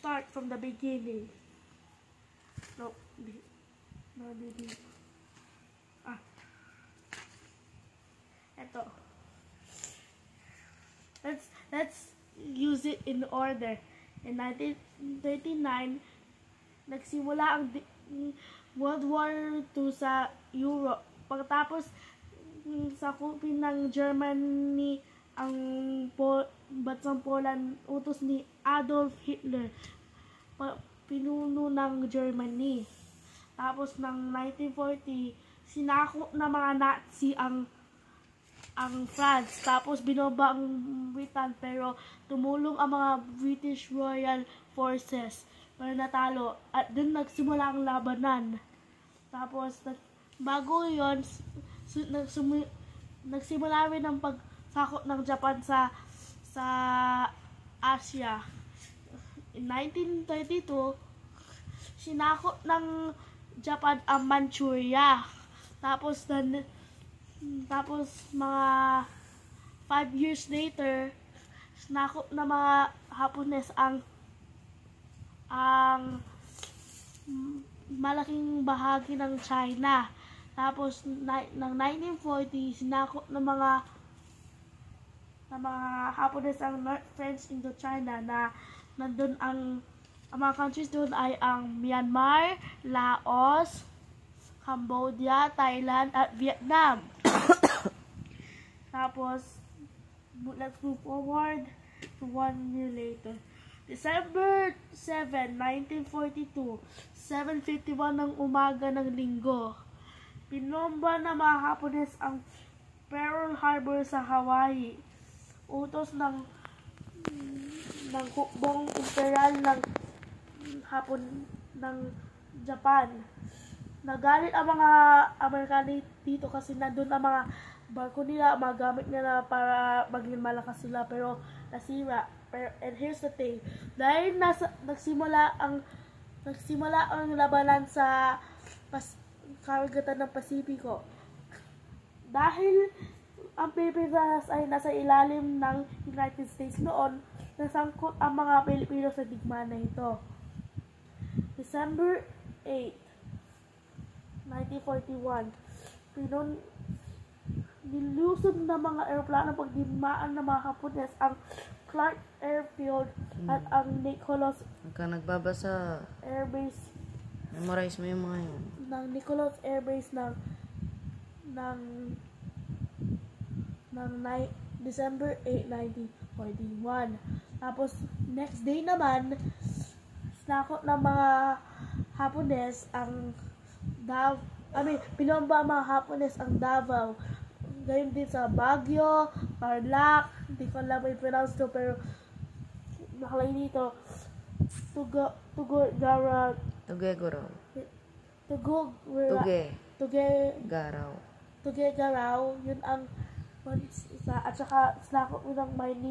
start from the beginning. No, hindi. Ito. Let's use it in order. In 1939, nagsimula ang World War II sa Europe. Pagkatapos sakupin ng Germany ang bansang Poland, utos ni Adolf Hitler, pinuno ng Germany. Tapos ng 1940, sinako ng mga Nazi ang France. Tapos binomba ang Britain, pero tumulong ang mga British Royal Forces para natalo. At dun nagsimula ang labanan. Tapos bago yon, nagsimula rin ang pagsakop ng Japan sa Asia. In 1932, sinakop ng Japan ang Manchuria. Tapos mga 5 years later, sinakop na mga Hapones ang malaking bahagi ng China. Tapos ng 1940, sinakop ng mga Hapones ang North French Indochina, na nandun ang mga countries doon ay ang Myanmar, Laos, Cambodia, Thailand, at Vietnam. Tapos, let's move forward to 1 year later. December 7, 1942, 7:51 ng umaga ng linggo, pinomba ng mga Hapones ang Pearl Harbor sa Hawaii. Utos ng hukbong imperial ng Hapon ng Japan. Nagalit ang mga Amerikano dito kasi nandun ang mga barko nila, mga gamit nila para maging malakas sila, pero nasira. And here's the thing, dahil nagsimula ang labanan sa karagatan ng Pasipiko, dahil ang Pilipinas ay nasa ilalim ng United States noon, nasangkot ang mga Pilipino sa digmaan na ito. December 8, 1941, nilusog ng mga aeroplano pagdigmaan ng mga Hapones ang Clark Airfield at ang Nicholas Air Base. Memorize mo yung mga yun. Ng Nicholas Air Base ng December 8, 1941. Tapos next day naman, sinakop ng mga Hapones ang pinomba ang mga Hapones ang Davao. Gayon din sa Baguio, Tarlac, hindi ko alam yung pronounce to, pero nakalagay dito, Tuguegarao. Tuguegarao, yun ang isa, at saka sinakop ng Maynila.